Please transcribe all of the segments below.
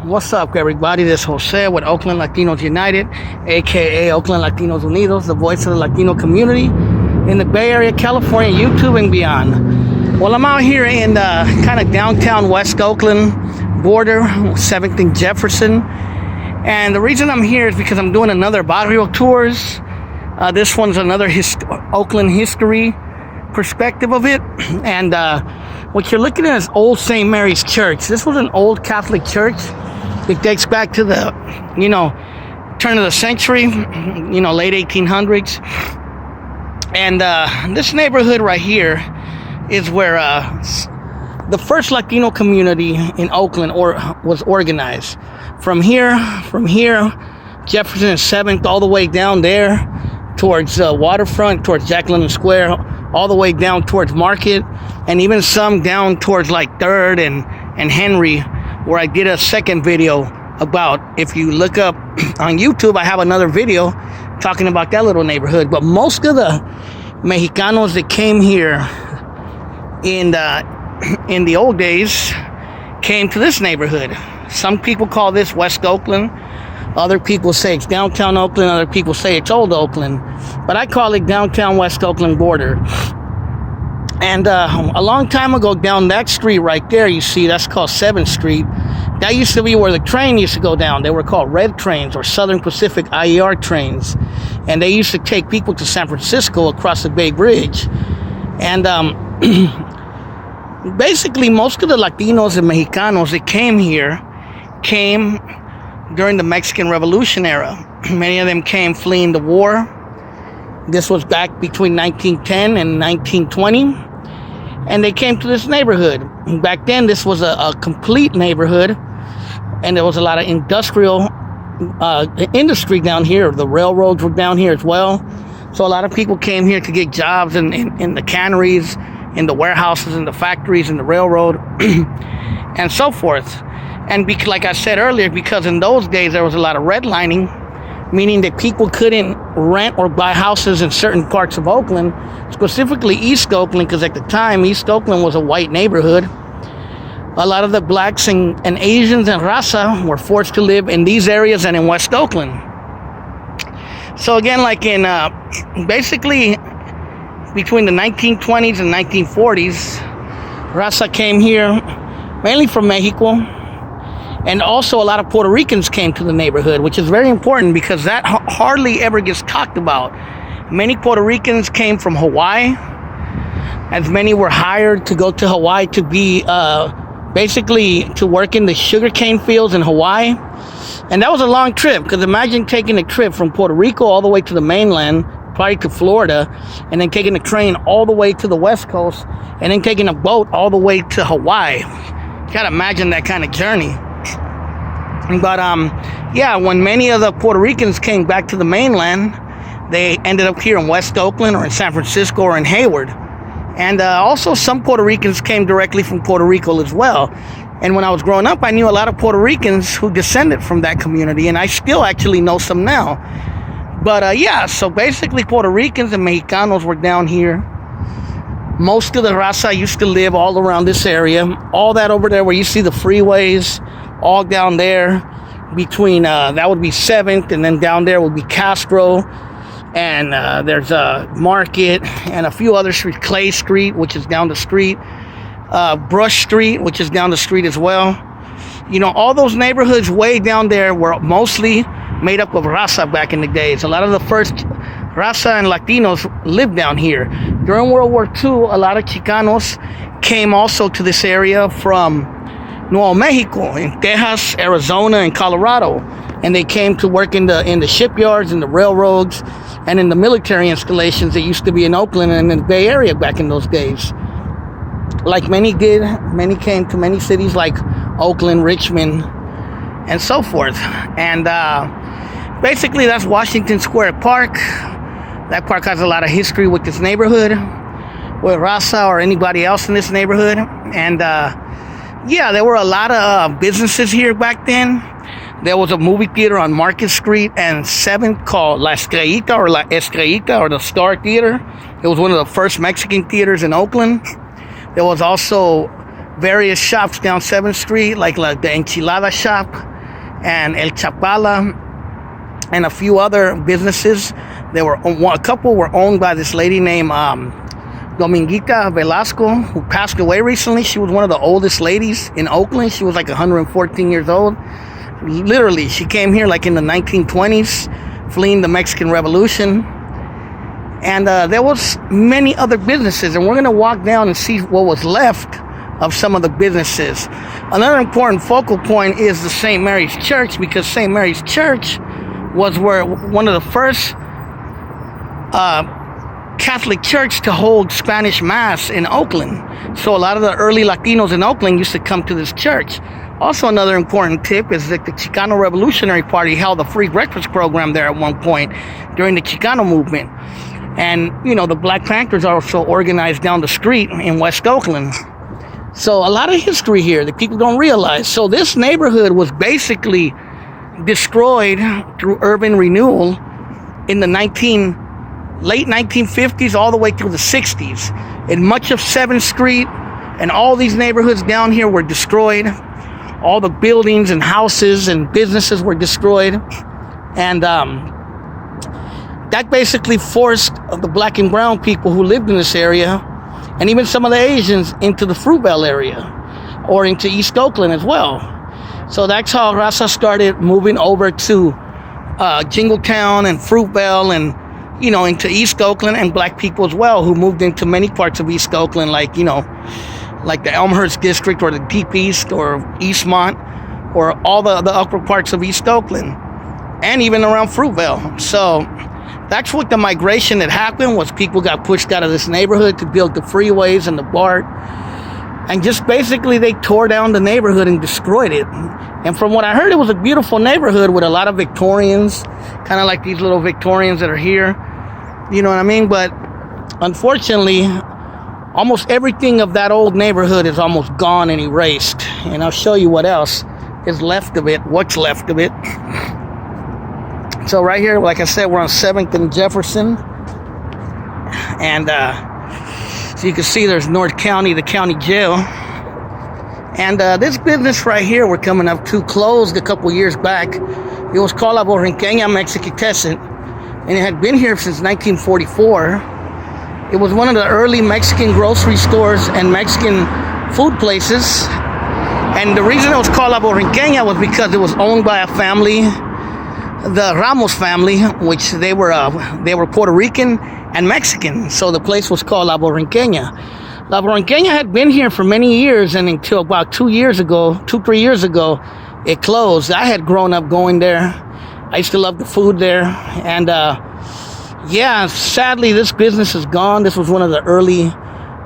What's up, everybody? This is Jose with Oakland Latinos United, aka Oakland Latinos Unidos, the voice of the Latino community in the Bay Area, California, YouTube, and beyond. Well, I'm out here in kind of downtown West Oakland border, 7th and Jefferson. And the reason I'm here is because I'm doing another Barrio tours. This one's another Oakland history perspective of it. And what you're looking at is Old St. Mary's Church. This was an old Catholic church. It dates back to the, turn of the century, late 1800s. And this neighborhood right here is where the first Latino community in Oakland was organized. From here, Jefferson and 7th, all the way down there towards Waterfront, towards Jack London Square, all the way down towards Market, and even some down towards like 3rd and Henry, where I did a second video about. If you look up on YouTube, I have another video talking about that little neighborhood. But most of the Mexicanos that came here in the old days came to this neighborhood. Some people call this West Oakland. Other people say it's downtown Oakland. Other people say it's Old Oakland. But I call it downtown West Oakland border. And a long time ago, down that street right there, you see, that's called 7th Street. That used to be where the train used to go down. They were called red trains or Southern Pacific IER trains. And they used to take people to San Francisco across the Bay Bridge. And basically, most of the Latinos and Mexicanos that came here came during the Mexican Revolution era. Many of them came fleeing the war. This was back between 1910 and 1920. And they came to this neighborhood. Back then, this was a complete neighborhood. And there was a lot of industrial industry down here. The railroads were down here as well. So a lot of people came here to get jobs in the canneries, in the warehouses, in the factories, in the railroad, and so forth. And like I said earlier, because in those days there was a lot of redlining, meaning that people couldn't rent or buy houses in certain parts of Oakland, specifically East Oakland, because at the time East Oakland was a white neighborhood. A lot of the blacks and Asians and Raza were forced to live in these areas and in West Oakland. So again, like in basically between the 1920s and 1940s, Raza came here mainly from Mexico. And also a lot of Puerto Ricans came to the neighborhood, which is very important because that hardly ever gets talked about. Many Puerto Ricans came from Hawaii, as many were hired to go to Hawaii to be basically to work in the sugarcane fields in Hawaii. And that was a long trip, because imagine taking a trip from Puerto Rico all the way to the mainland, probably to Florida, and then taking a train all the way to the West Coast, and then taking a boat all the way to Hawaii. You gotta imagine that kind of journey. But when many of the Puerto Ricans came back to the mainland, they ended up here in West Oakland or in San Francisco or in Hayward. And also some Puerto Ricans came directly from Puerto Rico as well. And when I was growing up, I knew a lot of Puerto Ricans who descended from that community, and I still actually know some now. But so basically Puerto Ricans and Mexicanos were down here. Most of the Raza used to live all around this area. All that over there where you see the freeways, all down there between, that would be 7th, and then down there would be Castro, and there's a Market, and a few other streets, Clay Street, which is down the street, Brush Street, which is down the street as well. All those neighborhoods way down there were mostly made up of Raza back in the days. A lot of the first Raza and Latinos lived down here. During World War II, a lot of Chicanos came also to this area from Nuevo Mexico, in Texas, Arizona, and Colorado, and they came to work in the shipyards, in the railroads, and in the military installations that used to be in Oakland and in the Bay Area back in those days. Like many came to many cities like Oakland, Richmond, and so forth. And basically, that's Washington Square Park. That park has a lot of history with this neighborhood, with Raza or anybody else in this neighborhood, and there were a lot of businesses here back then. There was a movie theater on Market Street and 7th called La Estrellita or the Star Theater. It was one of the first Mexican theaters in Oakland. There was also various shops down 7th Street, like the Enchilada shop. and El Chapala, and a few other businesses. A couple were owned by this lady named Dominguita Velasco, who passed away recently. She was one of the oldest ladies in Oakland. She was like 114 years old. Literally, she came here like in the 1920s, fleeing the Mexican Revolution. And there was many other businesses, and we're going to walk down and see what was left of some of the businesses. Another important focal point is the St. Mary's Church, because St. Mary's Church was one of the first Catholic church to hold Spanish Mass in Oakland. So a lot of the early Latinos in Oakland used to come to this church. Also, another important tip is that the Chicano Revolutionary Party held a free breakfast program there at one point during the Chicano movement. And, the Black Panthers are also organized down the street in West Oakland. So a lot of history here that people don't realize. So this neighborhood was basically destroyed through urban renewal in the late 1950s all the way through the 60s. And much of 7th Street and all these neighborhoods down here were destroyed. All the buildings and houses and businesses were destroyed. And that basically forced the black and brown people who lived in this area, and even some of the Asians, into the Fruitvale area or into East Oakland as well. So that's how Raza started moving over to Jingletown and Fruitvale and, into East Oakland, and black people as well who moved into many parts of East Oakland, like the Elmhurst district or the Deep East or Eastmont or all the upper parts of East Oakland and even around Fruitvale. So that's what the migration that happened was. People got pushed out of this neighborhood to build the freeways and the BART. And just basically they tore down the neighborhood and destroyed it. And from what I heard, it was a beautiful neighborhood with a lot of Victorians, kind of like these little Victorians that are here. You know what I mean? But unfortunately, almost everything of that old neighborhood is almost gone and erased. And I'll show you what else is left of it, what's left of it. So right here, like I said, we're on 7th and Jefferson. And so you can see there's North County, the county jail. And this business right here we're coming up to closed a couple years back. It was called La Borrinqueña Mexicatessen. And it had been here since 1944. It was one of the early Mexican grocery stores and Mexican food places. And the reason it was called La Borrinqueña was because it was owned by a family, the Ramos family, which they were Puerto Rican and Mexican. So the place was called La Borrinqueña. La Borrinqueña had been here for many years, and until about 3 years ago, it closed. I had grown up going there. I used to love the food there. And sadly, this business is gone. This was one of the early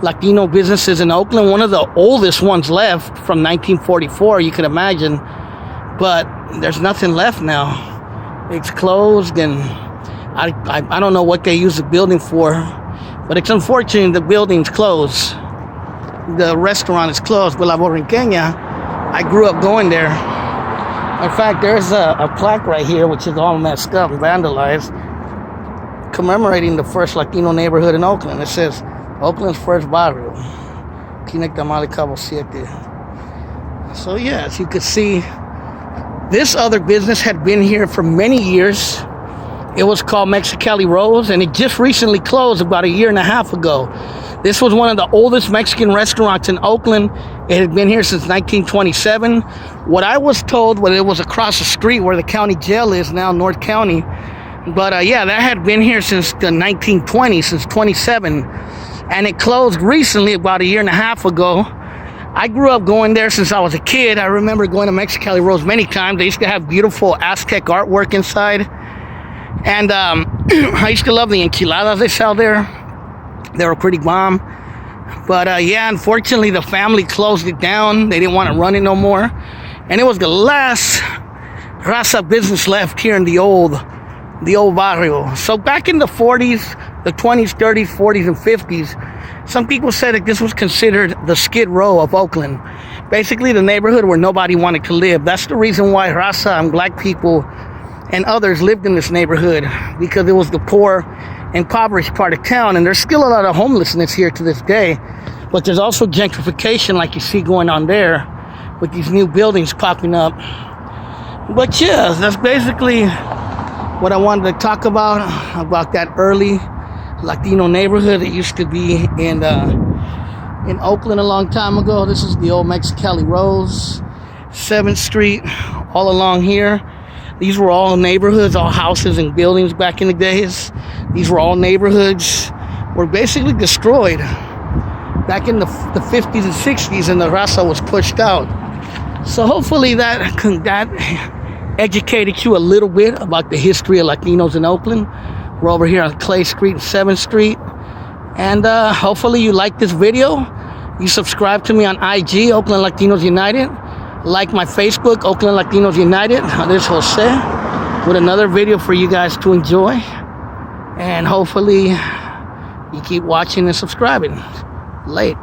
Latino businesses in Oakland, one of the oldest ones left from 1944, you can imagine. But there's nothing left now. It's closed, and I don't know what they use the building for, but it's unfortunate the building's closed. The restaurant is closed, but La Borrinqueña, I grew up going there. In fact, there's a plaque right here, which is all messed up and vandalized, commemorating the first Latino neighborhood in Oakland. It says, Oakland's first barrio, Quinectamal Cabo 7. So yeah, as you can see, this other business had been here for many years. It was called Mexicali Rose, and it just recently closed about 1.5 years ago. This was one of the oldest Mexican restaurants in Oakland. It had been here since 1927. What I was told was it was across the street where the county jail is now, North County. But that had been here since the 1920s, since 27. And it closed recently about 1.5 years ago. I grew up going there since I was a kid. I remember going to Mexicali Rose many times. They used to have beautiful Aztec artwork inside. And I used to love the enchiladas they sell there. They were pretty bomb. But unfortunately, the family closed it down. They didn't want to run it no more. And it was the last Raza business left here in the old Barrio. So back in the 40s, the 20s, 30s, 40s, and 50s, some people said that this was considered the Skid Row of Oakland. Basically, the neighborhood where nobody wanted to live. That's the reason why Raza and black people and others lived in this neighborhood, because it was the poor, impoverished part of town. And there's still a lot of homelessness here to this day. But there's also gentrification like you see going on there with these new buildings popping up. But yeah, that's basically what I wanted to talk about that early Latino neighborhood that used to be in Oakland a long time ago. This is the old Mexicali Rose, 7th Street, all along here. These were all neighborhoods, all houses and buildings back in the days. These were all neighborhoods were basically destroyed back in the 50s and 60s, and the raza was pushed out. So hopefully that educated you a little bit about the history of Latinos in Oakland. We're over here on Clay Street and 7th Street. And hopefully you like this video. You subscribe to me on IG, Oakland Latinos United. Like my Facebook, Oakland Latinos United. There's Jose with another video for you guys to enjoy. And hopefully you keep watching and subscribing. Late.